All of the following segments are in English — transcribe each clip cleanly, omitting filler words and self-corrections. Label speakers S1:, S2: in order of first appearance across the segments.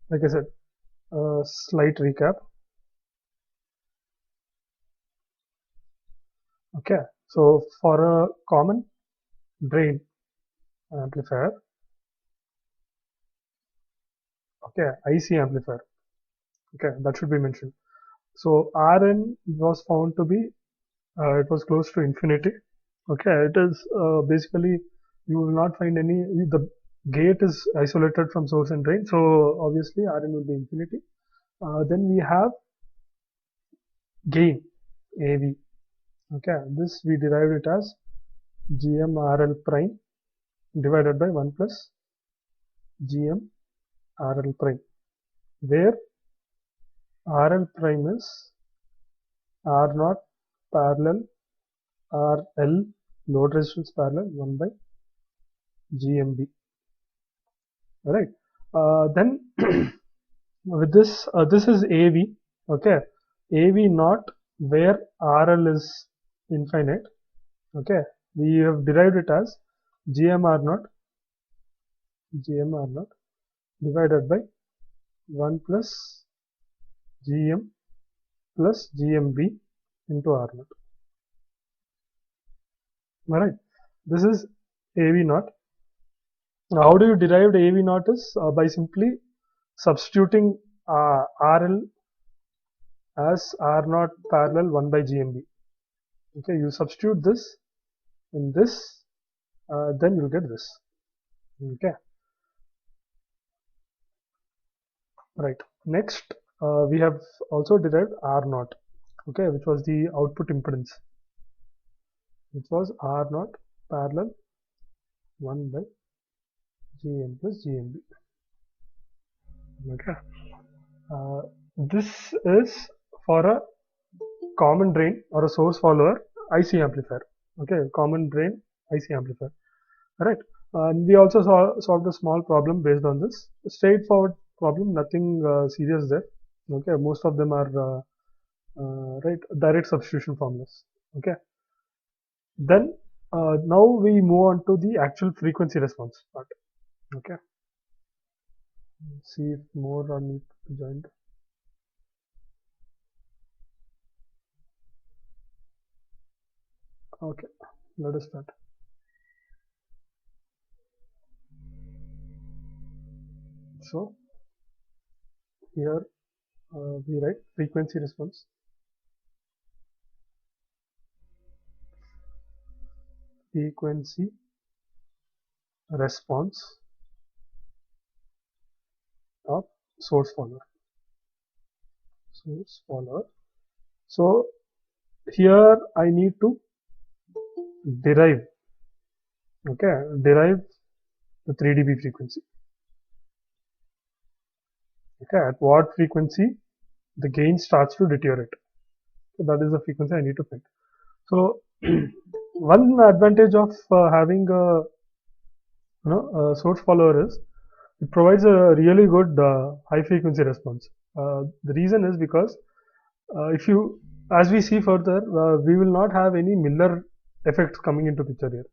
S1: like I said, slight recap. Okay, so for a common drain amplifier, okay, IC amplifier, okay, that should be mentioned. So Rn was found to be it was close to infinity. Okay, it is basically you will not find any, the gate is isolated from source and drain, so obviously Rn will be infinity. Then we have gain AV. Okay, this we derived it as GMRL prime divided by 1 plus GMRL prime, where RL prime is R naught parallel RL load resistance parallel 1 by GMB. Alright. Then with this, this is AV. Okay. AV naught where RL is infinite. Okay. We have derived it as GMR naught divided by 1 plus GM plus GMB into R naught. Alright. This is AV naught. How do you derive the AV naught is by simply substituting RL as R naught parallel 1 by GMB. Okay, you substitute this in this, then you'll get this. Okay, right. Next, we have also derived R naught. Okay, which was the output impedance, which was R naught parallel 1 by GM plus GMB. Okay, this is for a common drain or a source follower IC amplifier. Okay, common drain IC amplifier. Right. And we also solved a small problem based on this. Straightforward problem, nothing serious there. Okay, most of them are right direct substitution formulas. Okay. Then now we move on to the actual frequency response part. Okay. See if more are need to join. Okay, let us start. So here we write frequency response. Frequency response of source follower. Source follower. So here I need to derive, okay, derive the 3 dB frequency. Okay, at what frequency the gain starts to deteriorate. So that is the frequency I need to pick. So one advantage of having a source follower is it provides a really good high frequency response. The reason is because if you, as we see further, we will not have any Miller effects coming into picture here.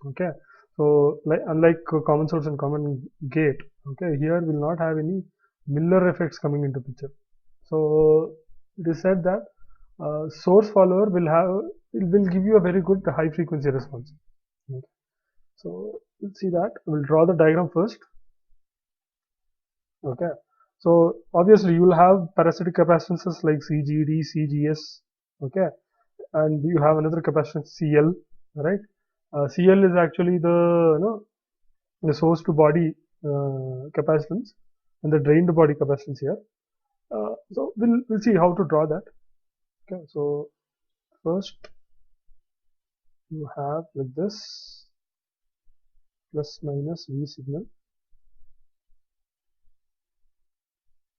S1: Okay, so like unlike common source and common gate, okay, here will not have any Miller effects coming into picture. So it is said that source follower will have, it will give you a very good high frequency response. Okay. So let's see that. We'll draw the diagram first. Okay, so obviously you will have parasitic capacitances like CGD, CGS. Okay, and you have another capacitance CL, right? CL is actually the the source to body capacitance and the drain to body capacitance here. So we'll see how to draw that. Okay, so first you have with this plus minus V signal,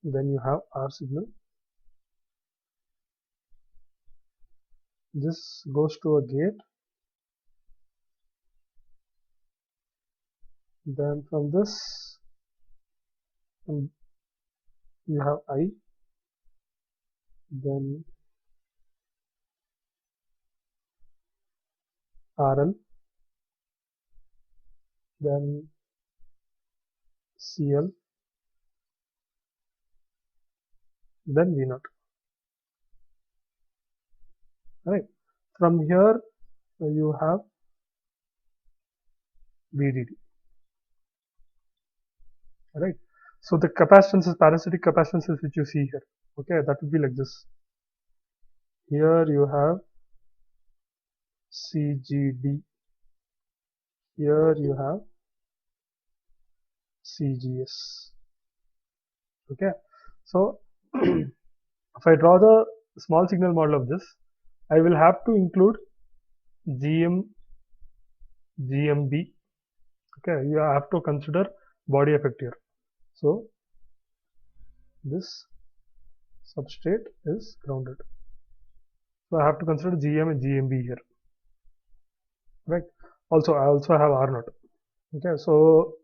S1: then you have R signal. This goes to a gate. Then from this you have I, then RL, then CL, then V naught. Right. From here you have VDD. Right. So the capacitance is parasitic capacitances which you see here. Okay, that would be like this. Here you have CGD. Here you have CGS. Okay. So if I draw the small signal model of this, I will have to include GM, GMB. Okay, you have to consider body effect here. So this substrate is grounded. So I have to consider GM and GMB here. Right. Also, I also have R naught. Okay, so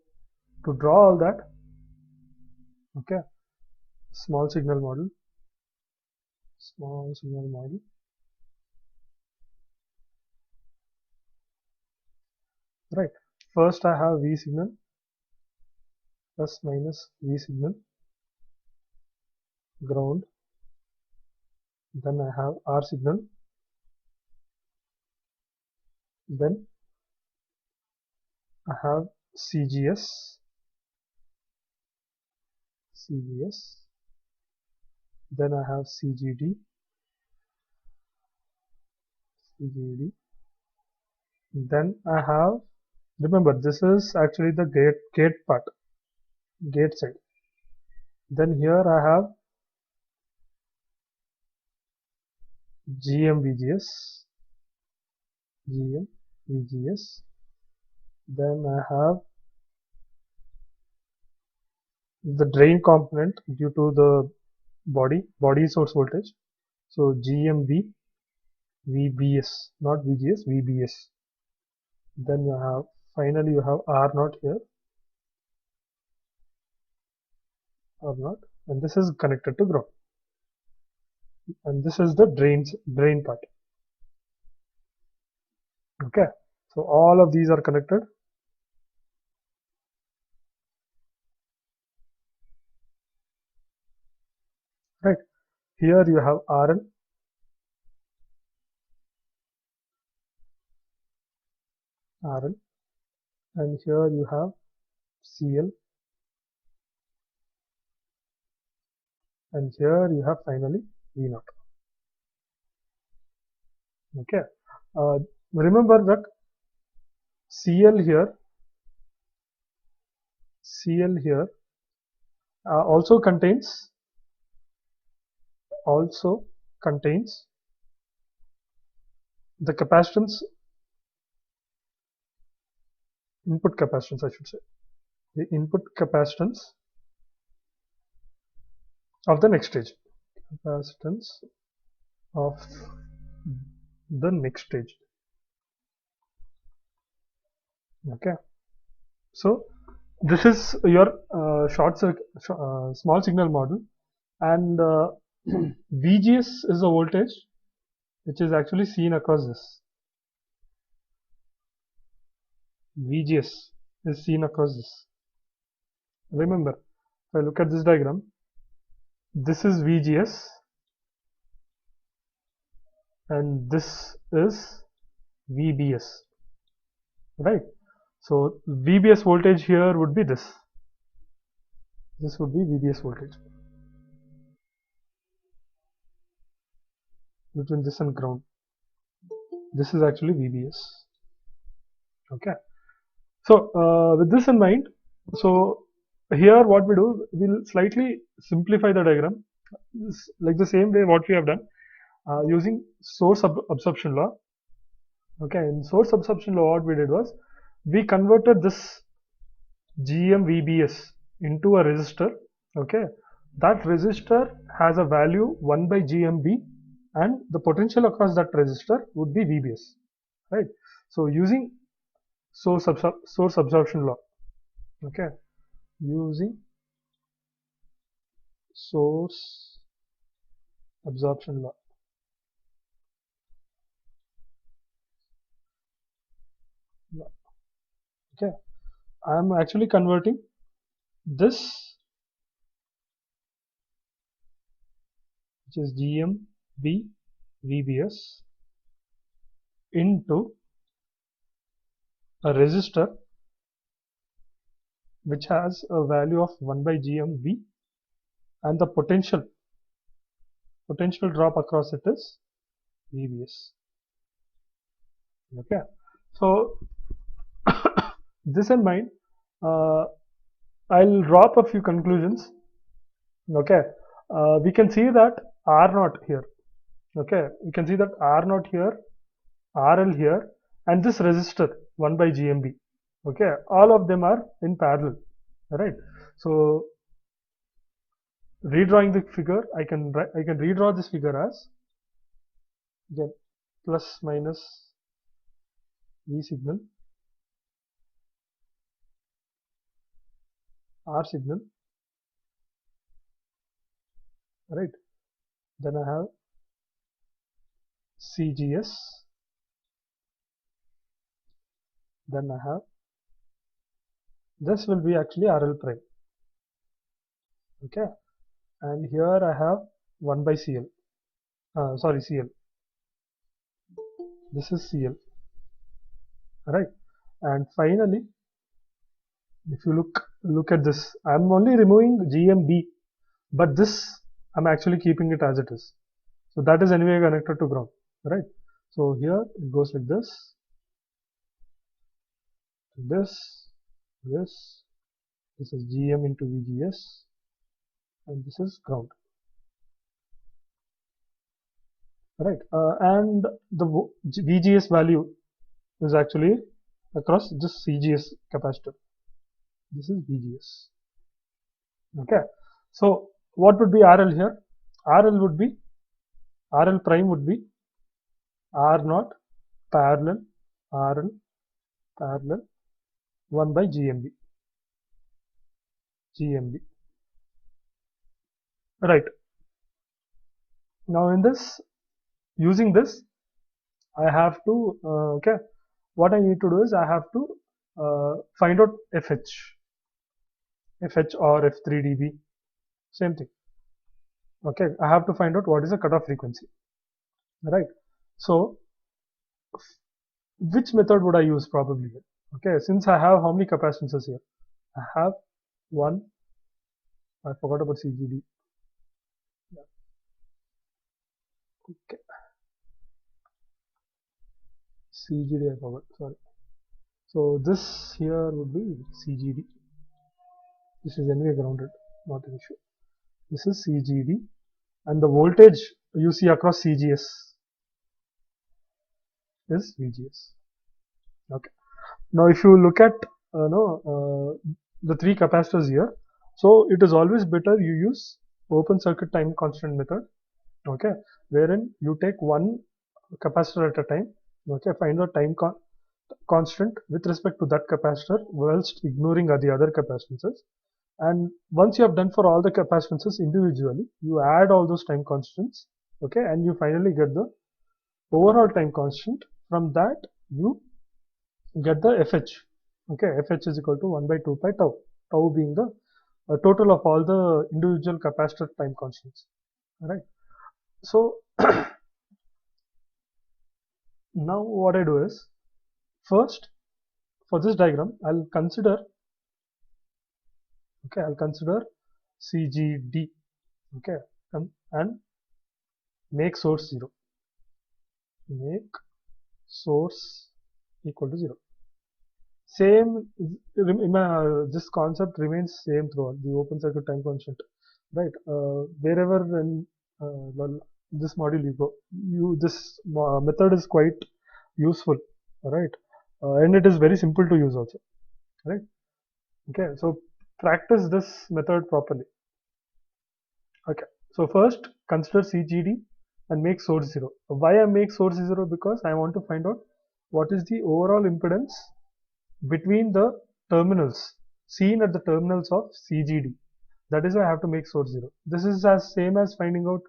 S1: to draw all that, okay, small signal model, right. First I have V signal plus minus V signal, ground, then I have R signal, then I have CGS, then I have CGD, then I have, remember this is actually the gate part, gate side. Then here I have GMVGS, then I have the drain component due to the body source voltage. So GMV, VBS, not VGS, VBS. Then you have, finally you have R naught here, R naught, and this is connected to ground. And this is the drain part. Okay, so all of these are connected. Right, here you have RL, and here you have CL, and here you have finally V naught. Okay, remember that CL here also contains the capacitance, input capacitance I should say, the input capacitance of the next stage, capacitance of the next stage. Okay, so this is your small signal model, and VGS is the voltage which is actually seen across this. VGS is seen across this. Remember, if I look at this diagram, this is VGS and this is VBS, right? So VBS voltage here would be this. This would be VBS voltage between this and ground. This is actually VBS. Okay. So with this in mind, so here what we do, we'll slightly simplify the diagram, like the same way what we have done using source absorption law. Okay, in source absorption law, what we did was we converted this GMVBS into a resistor. Okay, that resistor has a value 1 by GMB, and the potential across that resistor would be VBS, right? So using source absorption law, okay, using source absorption law, okay, I am actually converting this which is GMB VBS into a resistor which has a value of 1 by GMV, and the potential drop across it is VBS. Okay, so this in mind, I'll drop a few conclusions. Okay, we can see that R0 here. Okay, we can see that R0 here, RL here, and this resistor 1 by GMB. Okay, all of them are in parallel. Right. So redrawing the figure, I can redraw this figure as, again, plus minus V signal, R signal, right? Then I have CGS, then I have, this will be actually RL prime. Okay, and here I have 1 by CL, sorry, CL. This is CL, right? And finally, if you look at this, I'm only removing GMB, but this I'm actually keeping it as it is. So that is anyway connected to ground, right? So here it goes like this, this is GM into VGS, and this is ground, right? And the VGS value is actually across this CGS capacitor. This is VGS. Okay, so what would be RL here? RL prime would be R0 parallel RL parallel 1 by GMB. Right. Now in this, using this, I have to, okay, what I need to do is I have to find out FH or F3 dB, same thing. Okay, I have to find out what is the cutoff frequency, right? So which method would I use probably here? Okay, since I have how many capacitances here? I have one, I forgot about CGD. Yeah. Okay, CGD I forgot, sorry. So this here would be CGD. This is anyway grounded, not an issue. This is CGD, and the voltage you see across CGS is VGS. Okay. Now if you look at the three capacitors here, so it is always better you use open circuit time constant method. Okay, wherein you take one capacitor at a time. Okay, find the time constant with respect to that capacitor whilst ignoring the other capacitances. And once you have done for all the capacitances individually, you add all those time constants. Okay, and you finally get the overall time constant. From that you get the FH. Okay, FH is equal to 1 by 2 pi tau, tau being the total of all the individual capacitor time constants. Alright, so now what I do is, first for this diagram I'll consider CGD, okay, and make source 0, make source equal to 0. Same, this concept remains same throughout the open circuit time constant, right? Wherever in this module you go, this method is quite useful, right? And it is very simple to use also, right? Okay, so practice this method properly. Okay, so first consider CGD and make source 0. Why I make source 0? Because I want to find out what is the overall impedance between the terminals seen at the terminals of CGD. That is why I have to make source 0. This is as same as finding out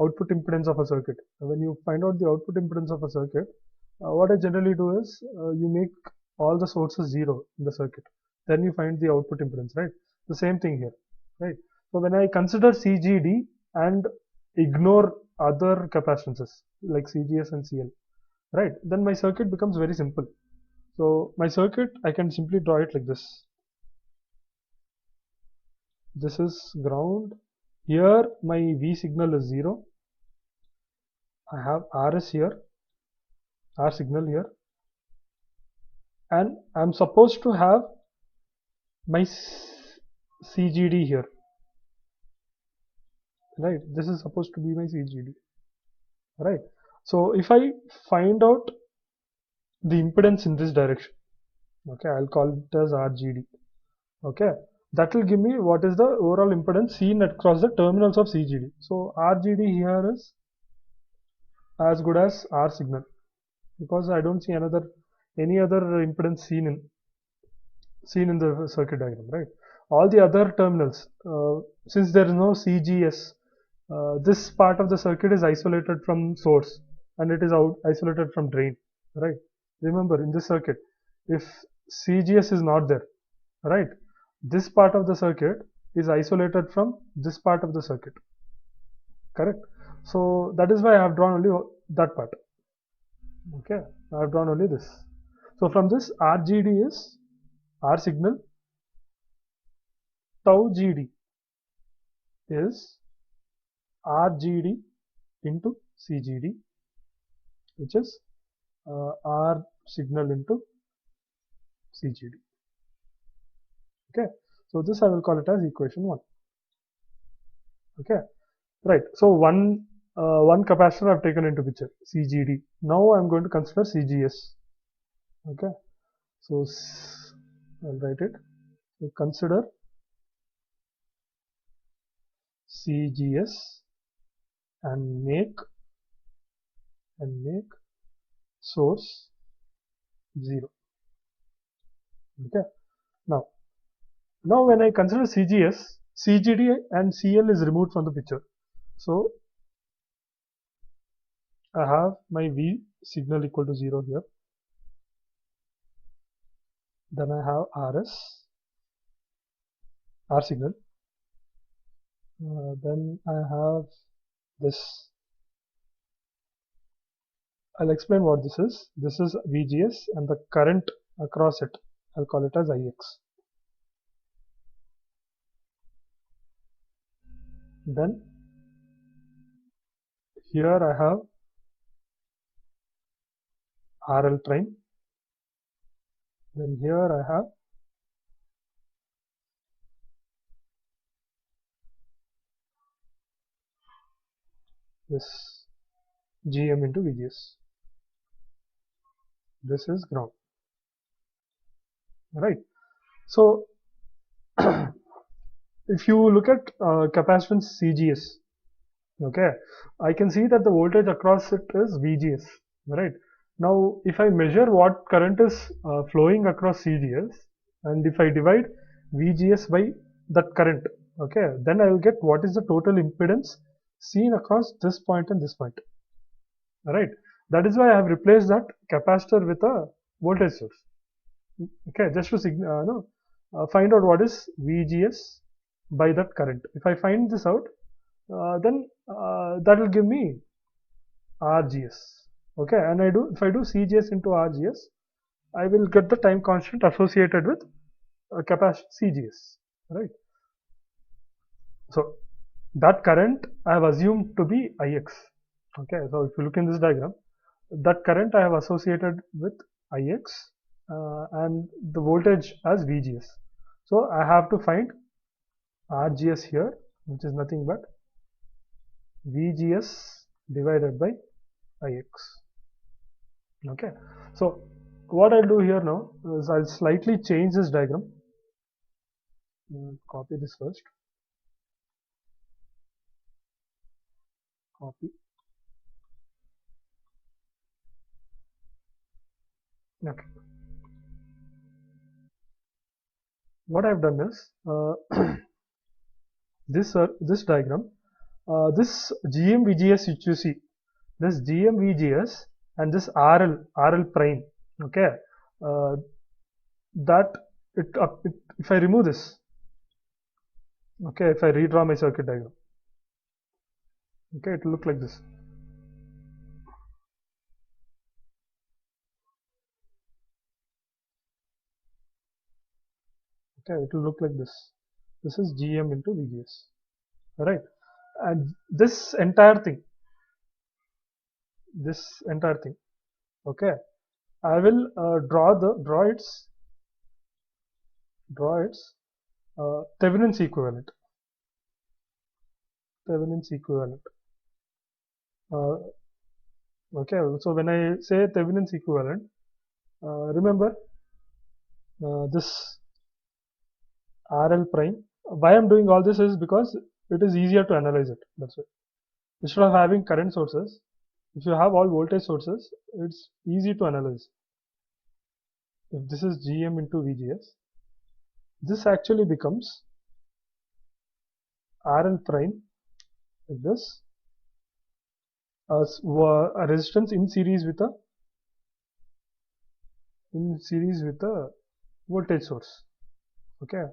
S1: output impedance of a circuit. When you find out the output impedance of a circuit, what I generally do is you make all the sources 0 in the circuit. Then you find the output impedance, right? The same thing here, right? So when I consider CGD and ignore other capacitances like CGS and CL, right? Then my circuit becomes very simple. So my circuit, I can simply draw it like this. This is ground. Here my V signal is 0. I have RS here, R signal here, and I'm supposed to have my CGD here, right? This is supposed to be my CGD, right? So if I find out the impedance in this direction, okay, I'll call it as RGD, okay, that will give me what is the overall impedance seen across the terminals of CGD. So RGD here is as good as R signal, because I don't see any other impedance seen in the circuit diagram, right? All the other terminals, since there is no CGS, this part of the circuit is isolated from source and it is isolated from drain, right? Remember, in this circuit, if CGS is not there, right, this part of the circuit is isolated from this part of the circuit, correct? So that is why I have drawn only that part. Okay, I have drawn only this. So from this, RGD is R signal, tau GD is RGD into CGD, which is R signal into CGD. Okay, so this I will call it as equation 1. Okay, right. So one capacitor I've taken into picture, CGD. Now I'm going to consider CGS. Okay, so I'll write it. So consider CGS and make source 0. Okay, now when I consider CGS, CGD and CL is removed from the picture. So I have my V signal equal to 0 here. Then I have RS, R signal. Then I have this. I'll explain what this is. This is VGS and the current across it, I'll call it as IX. Then here I have RL prime. Then here I have this GM into VGS. This is ground, right? So if you look at capacitance CGS, okay, I can see that the voltage across it is VGS, right? Now if I measure what current is flowing across CGS, and if I divide VGS by that current, okay, then I will get what is the total impedance seen across this point and this point, right? That is why I have replaced that capacitor with a voltage source. Okay, just to find out what is VGS by that current. If I find this out, then that will give me RGS. Okay, and if I do CGS into RGS, I will get the time constant associated with capacitor CGS, right? So that current I have assumed to be IX. Okay, so if you look in this diagram, that current I have associated with IX and the voltage as VGS. So I have to find RGS here, which is nothing but VGS divided by IX. Okay, so what I'll do here now is I'll slightly change this diagram. Copy this first. Copy. Okay. What I've done is this diagram, this GM VGS which you see, this GM VGS and this RL prime, okay, that if I remove this, okay, if I redraw my circuit diagram, Okay, it will look like this. Okay, it will look like this. This is GM into VGS. Alright, and this entire thing, okay, I will draw its Thevenin's equivalent. Uh, okay, so when I say Thevenin's equivalent, remember this RL prime. Why I'm doing all this is because it is easier to analyze it. That's it. Instead of having current sources, if you have all voltage sources, it's easy to analyze. If this is GM into VGS, this actually becomes RL prime like this, a resistance in series with a voltage source. Okay,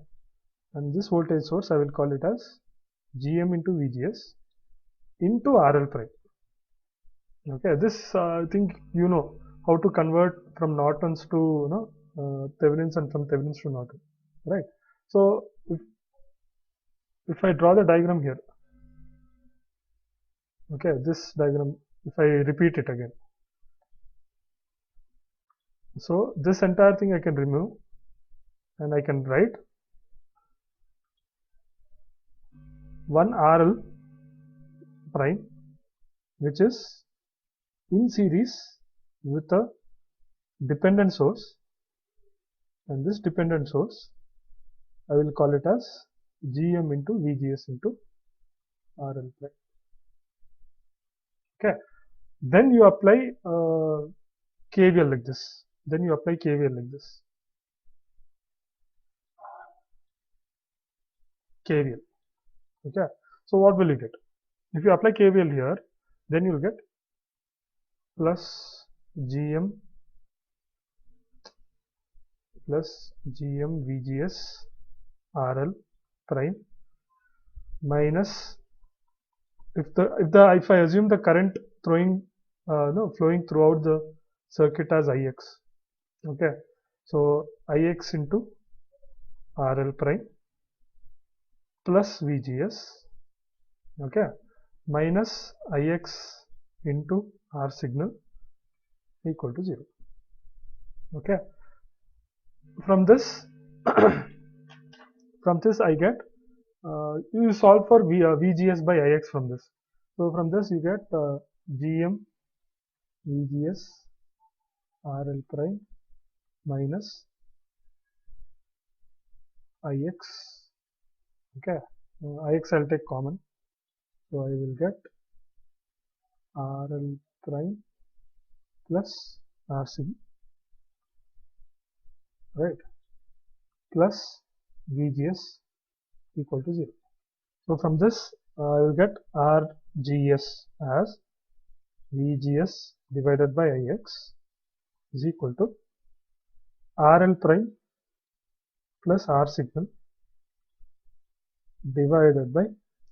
S1: and this voltage source I will call it as GM into VGS into RL prime. Okay, this I think you know how to convert from Nortons to Thevenins and from Thevenins to Norton, right? So if I draw the diagram here, okay, this diagram, if I repeat it again, so this entire thing I can remove and I can write 1 RL prime, which is in series with a dependent source, and this dependent source I will call it as GM into VGS into RL prime. Okay, then you apply KVL like this. KVL. Okay, so what will you get? If you apply KVL here, then you will get plus GM VGS RL prime minus, if I assume the current flowing throughout the circuit as Ix. Okay, so Ix into RL prime plus VGS, okay, minus Ix into R signal equal to 0. Okay, from this I get, you solve for VGS by Ix from this. So from this you get GM VGS RL prime minus Ix. Okay, Ix I'll take common, so I will get RL prime plus RC, right, plus VGS equal to 0. So from this I will get RGS as VGS divided by Ix is equal to RL prime plus R signal divided by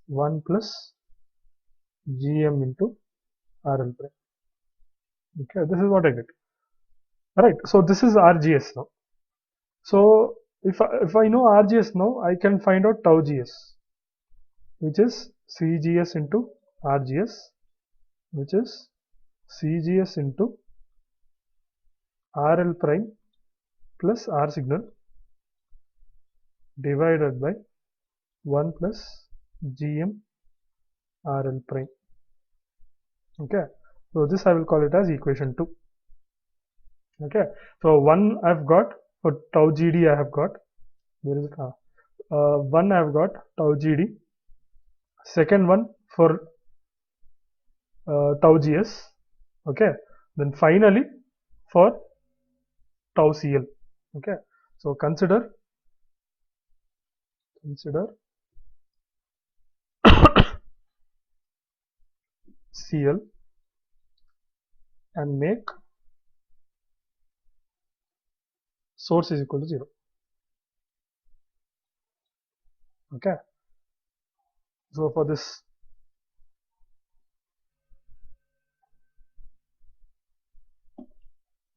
S1: 1 plus GM into RL prime. Okay, this is what I get. Alright, so this is RGS now. So if I know RGS now, I can find out tau GS, which is CGS into RGS, which is CGS into RL prime plus R signal divided by 1 plus GM RL prime. Okay, so this I will call it as equation 2. Okay, so 1 I've got for tau GD, I have got, where is it? 1 I have got tau GD, second one for tau GS, okay, then finally for tau CL. Okay, so consider CL and make source is equal to 0. Okay, so for this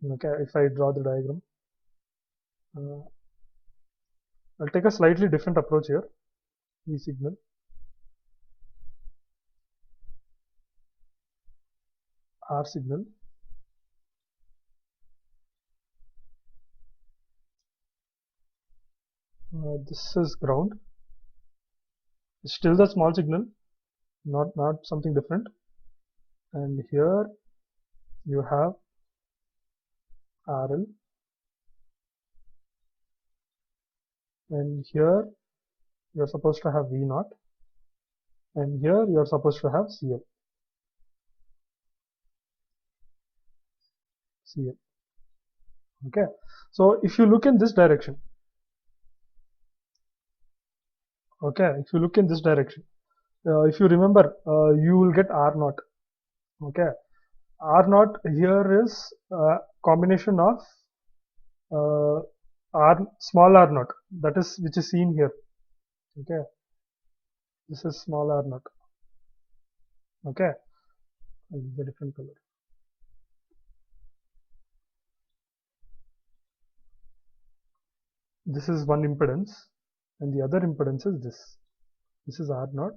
S1: Okay, if I draw the diagram, uh, I'll take a slightly different approach here. E signal, R signal, this is ground, it's still the small signal, not something different, and here you have RL, and here you're supposed to have V0, and here you're supposed to have CL. Okay, so if you look in this direction, okay, if you look in this direction, if you remember, you will get R0. Okay, R0 here is combination of small R0, that is which is seen here. Okay, this is small R0. Okay, I'll use a different color. This is one impedance, and the other impedance is this. This is R0.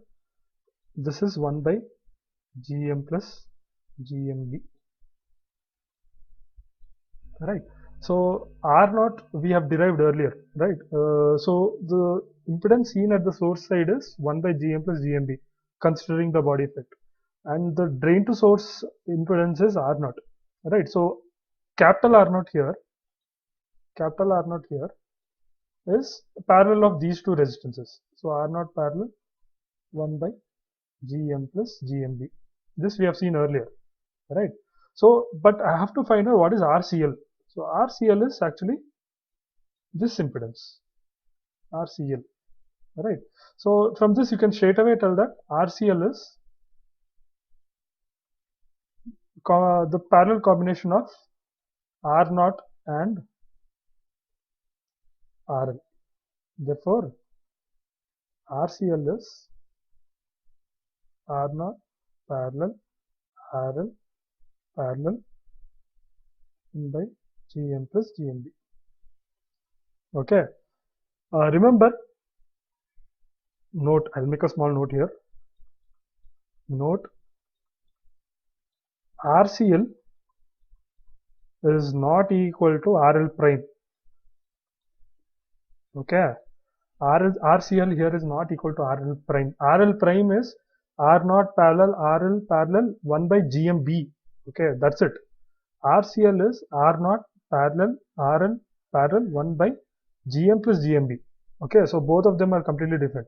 S1: This is 1 by GM plus GMB. Right. So R0 we have derived earlier, right? So the impedance seen at the source side is 1 by GM plus GMB, considering the body effect, and the drain to source impedance is R0, right? So capital R0 here is parallel of these two resistances. So R0 parallel 1 by GM plus GMB. This we have seen earlier, right? So, but I have to find out what is RCL. So RCL is actually this impedance, RCL, right? So from this you can straight away tell that RCL is the parallel combination of R0 and RL. Therefore, RCL is R0 parallel RL parallel by GM plus GMB. Okay. Remember, note, I'll make a small note here. Note, RCL is not equal to RL prime. Okay. RCL here is not equal to RL prime. RL prime is R0 parallel RL parallel 1 by GMB. Okay, that's it. RCL is R0 parallel RL parallel 1 by GM plus GMB. Okay, so both of them are completely different.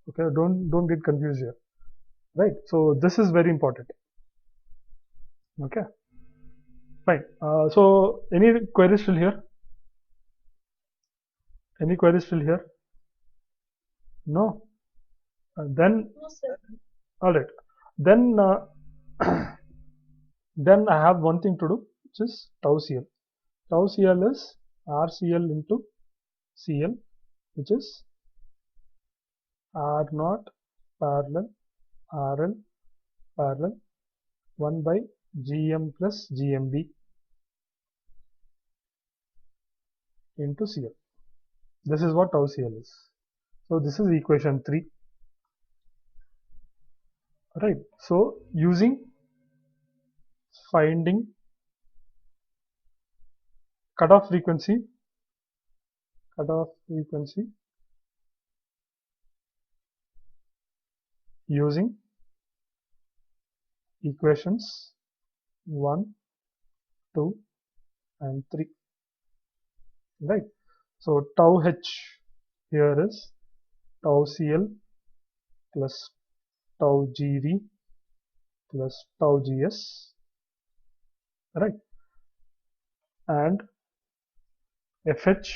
S1: Okay, don't get confused here. Right, so this is very important. Okay, fine. So any queries still here? Any queries still here? No? Then, all right. Then, then I have one thing to do, which is tau CL. Tau CL is RCL into CL, which is R0 parallel RL parallel 1 by GM plus GMB into CL. This is what tau CL is. So this is equation 3. Right. So using finding cutoff frequency using equations 1, 2 and 3. Right. So tau H here is tau CL plus tau GV plus tau GS, right, and FH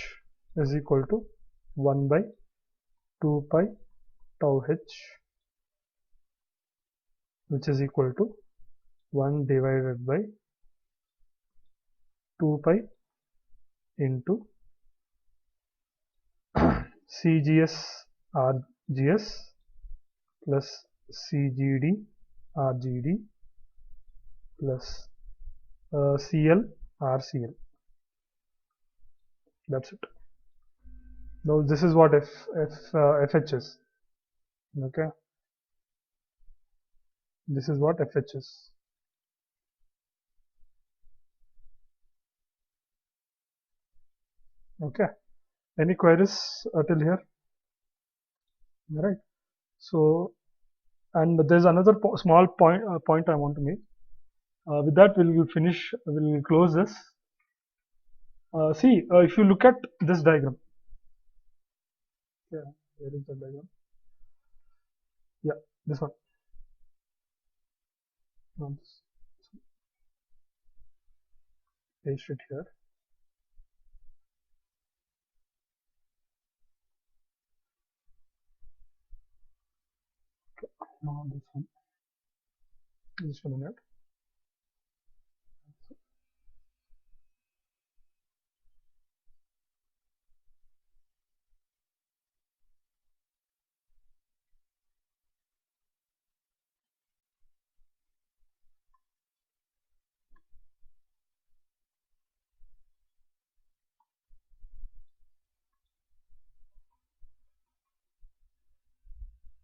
S1: is equal to 1 by 2 pi tau H, which is equal to 1 divided by 2 pi into CGS RGS plus CGD RGD plus CL RCL. That's it. Now this is what FH is. Okay, this is what FH is. Okay, any queries till here? All right. So, and there's another small point I want to make. With that, we'll finish. We'll close this. See, if you look at this diagram, yeah, where is the diagram? Yeah, this one. No, paste it here. No, this one. Just a minute.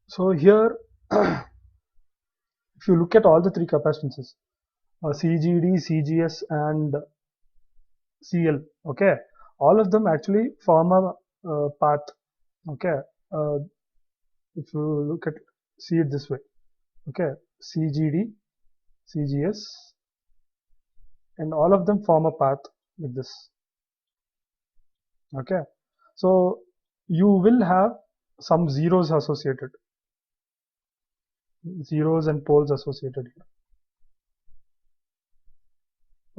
S1: So here, if you look at all the three capacitances, CGD, CGS, and CL, okay, all of them actually form a path. Okay, uh, if you look at see it this way, okay, CGD, CGS, and all of them form a path like this. Okay, so you will have some zeros associated, zeros and poles associated here.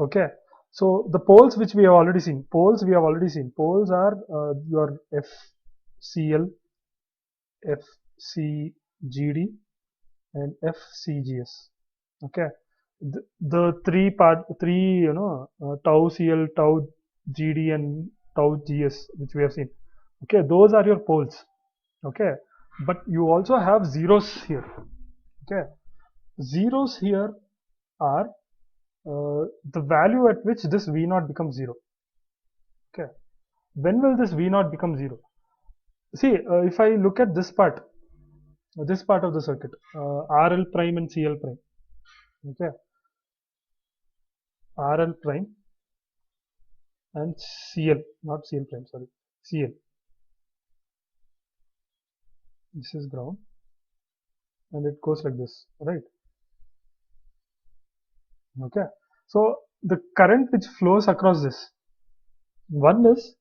S1: Okay, so the poles which we have already seen, poles are your FCL, FCGD, and FCGS. Okay, the three tau CL, tau GD, and tau GS which we have seen. Okay, those are your poles. Okay, but you also have zeros here. Okay, zeros here are the value at which this V naught becomes 0. Okay, when will this V naught become 0? See, if I look at this part of the circuit, RL prime and CL prime. Okay, RL prime and CL, not CL prime, sorry, CL. This is ground, and it goes like this, right? Okay, so the current which flows across this, one is,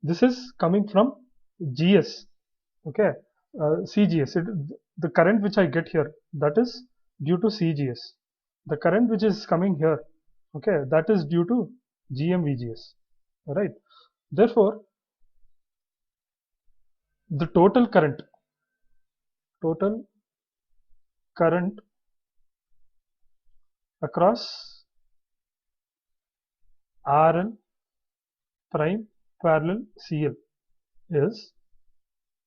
S1: this is coming from GS. Okay, CGS. The current which I get here, that is due to CGS. The current which is coming here, okay, that is due to GMVGS. Right. Therefore, the total current across RL prime parallel CL is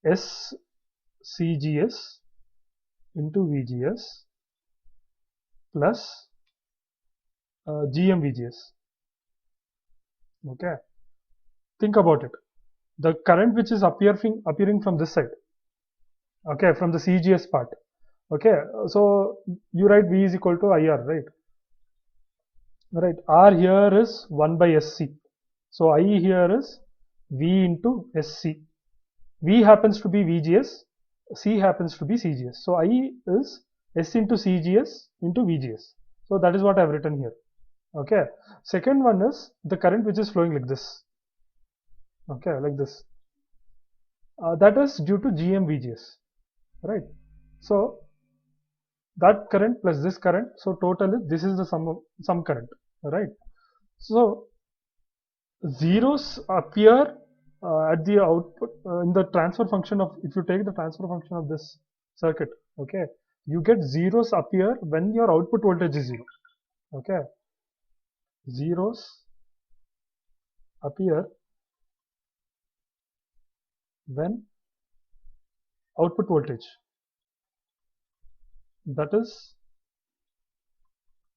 S1: SCGS into VGS plus GMVGS. Okay, think about it. The current which is appearing from this side, okay, from the CGS part. Okay, so you write V is equal to IR, right? Right, R here is 1 by SC. So I here is V into SC. V happens to be VGS, C happens to be CGS. So I is S into CGS into VGS. So that is what I have written here. Okay. Second one is the current which is flowing like this. Okay, like this. That is due to GMVGS. Right. So that current plus this current. So total is, this is the sum current. Right. So zeros appear at the output in the transfer function of, if you take the transfer function of this circuit, okay, you get zeros appear when your output voltage is 0. Okay, zeros appear when output voltage, that is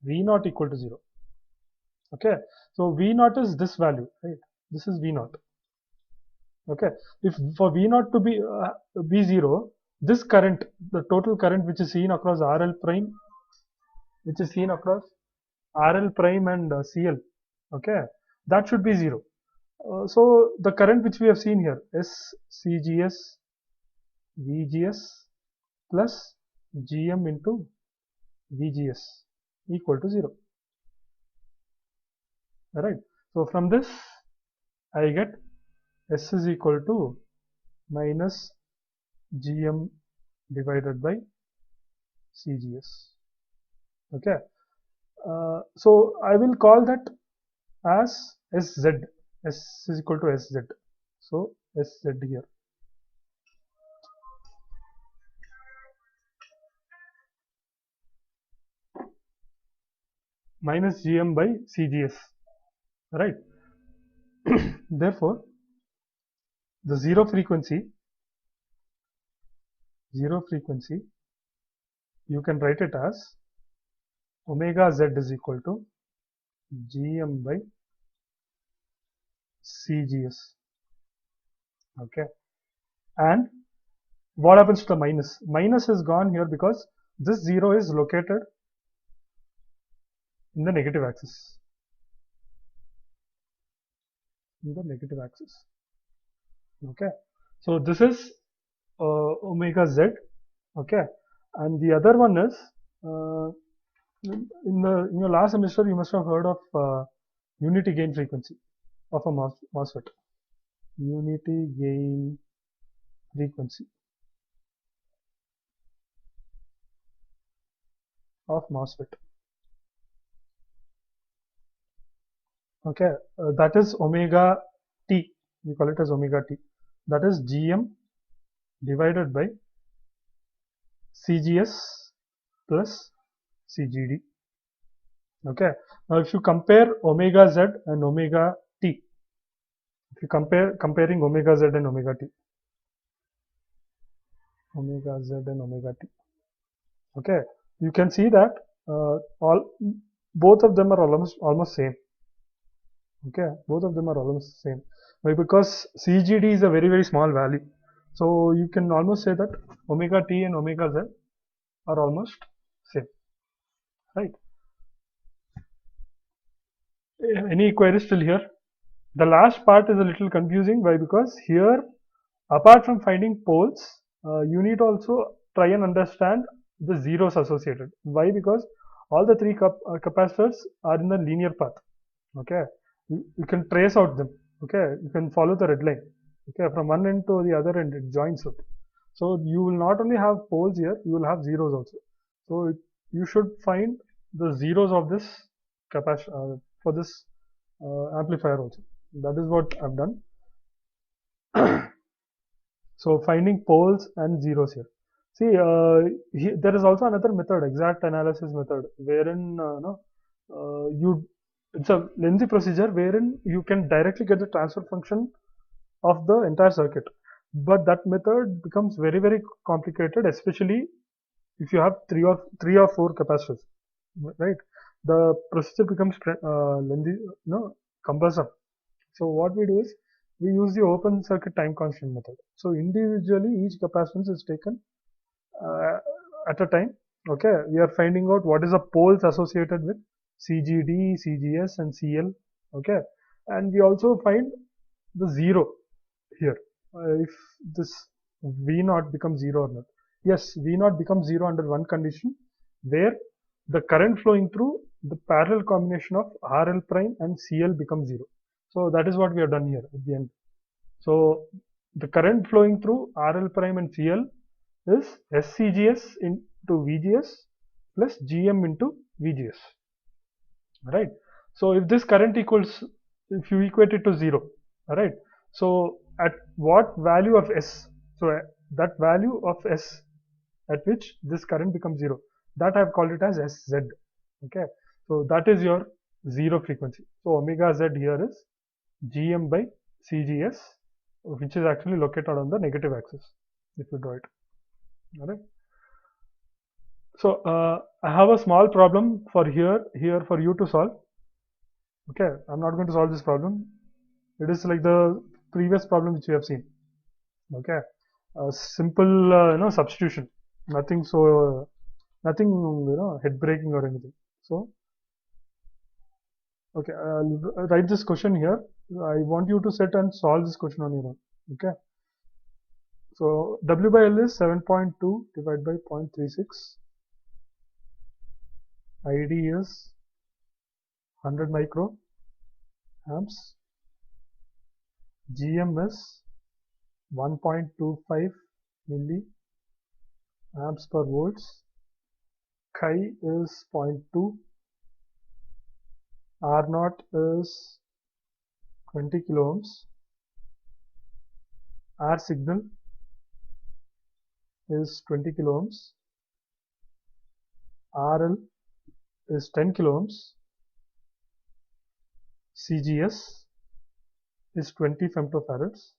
S1: V naught equal to 0. Okay, so V naught is this value, right? This is V naught. Okay, if for V naught to be 0, this current, the total current which is seen across RL prime, which is seen across RL prime and CL, okay, that should be 0. So the current which we have seen here is CGS VGS plus GM into VGS equal to 0. Alright, so from this I get S is equal to minus GM divided by CGS. Okay, so I will call that as SZ. S is equal to SZ. So SZ here. Minus GM by CGS. Right. Therefore, the zero frequency, you can write it as omega Z is equal to GM by CGS. Okay. And what happens to the minus? Minus is gone here because this 0 is located in the negative axis. Okay. So this is omega Z. Okay. And the other one is in your last semester you must have heard of unity gain frequency of a MOSFET. Unity gain frequency of MOSFET. Okay, that is omega t. We call it as omega t. That is GM divided by CGS plus CGD. Okay, now if you compare omega Z and omega t, if you comparing omega Z and omega t, okay, you can see that both of them are almost same. Okay, both of them are almost same. Why? Because CGD is a very small value, so you can almost say that omega t and omega Z are almost same, right? Any queries still here? The last part is a little confusing. Why? Because here, apart from finding poles, you need to also try and understand the zeros associated. Why? Because all the three capacitors are in the linear path. Okay, you can trace out them. Okay, you can follow the red line. Okay, from one end to the other end it joins it. So you will not only have poles here, you will have zeros also. So you should find the zeros of this capacitor for this amplifier also. That is what I've done. So finding poles and zeros here. See, there is also another method, exact analysis method, wherein it's a lengthy procedure wherein you can directly get the transfer function of the entire circuit. But that method becomes very complicated, especially if you have three or four capacitors, right? The procedure becomes lengthy, cumbersome. So what we do is we use the open circuit time constant method. So individually each capacitance is taken at a time. Okay, we are finding out what is the poles associated with CGD, CGS and CL. Okay, and we also find the zero here. If this V naught becomes 0 or not. Yes, V naught becomes 0 under one condition where the current flowing through the parallel combination of RL prime and CL becomes 0. So that is what we have done here at the end. So the current flowing through RL prime and CL is SCGS into VGS plus GM into VGS. Right. So if this current equals, if you equate it to 0, alright. So at what value of S, so that value of S at which this current becomes 0, that I have called it as SZ. Okay, so that is your zero frequency. So omega Z here is GM by CGS, which is actually located on the negative axis if you draw it. Alright. So I have a small problem for here for you to solve. Okay, I'm not going to solve this problem. It is like the previous problem which we have seen. Okay, simple substitution, nothing so nothing head breaking or anything. So okay, I'll write this question here. I want you to sit and solve this question on your own. Okay, so W by L is 7.2 divided by 0.36. ID is 100 micro amps. GM is 1.25 milli amps per volts. Chi is 0.2. R naught is 20 kilo ohms. R signal is 20 kilo ohms. RL is 10 kilo ohms. CGS is 20 femtofarads.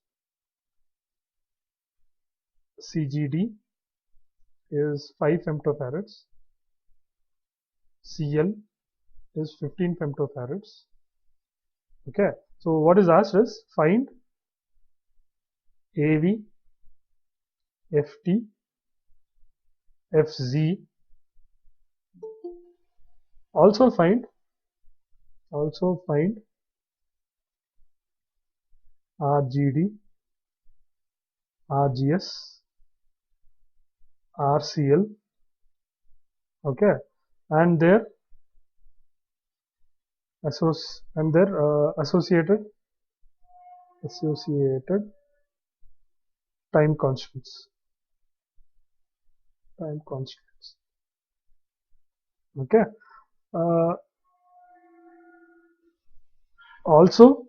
S1: CGD is 5 femtofarads. CL is 15 femtofarads. Okay, so what is asked is find AV, FT, FZ. Also find RGD, RGS, RCL. Okay, and their associated time constants. Okay. Also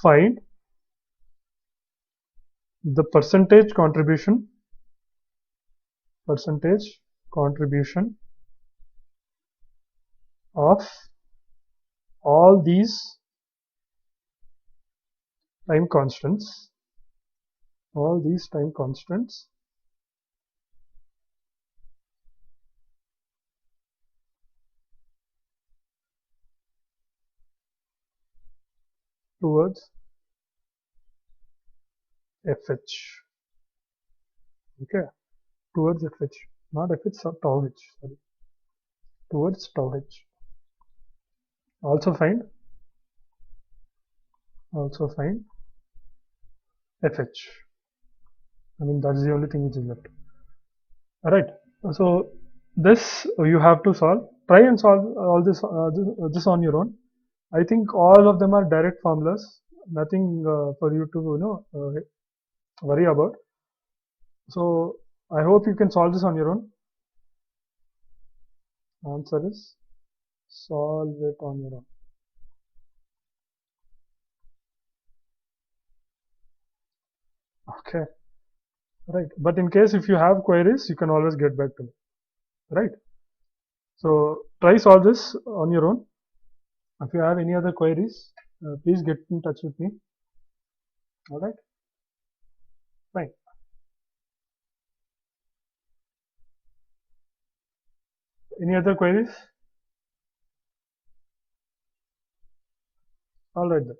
S1: find the percentage contribution of all these time constants towards FH. Okay, towards FH, not FH, tau H, sorry, towards tau H. Also find FH. I mean, that's the only thing which is left. Alright, so this you have to solve. Try and solve all this on your own. I think all of them are direct formulas, nothing for you to worry about. So I hope you can solve this on your own. Answer is solve it on your own. Okay, right. But in case if you have queries, you can always get back to me. Right. So try solve this on your own. If you have any other queries, please get in touch with me. All right. Fine. Any other queries? All right then.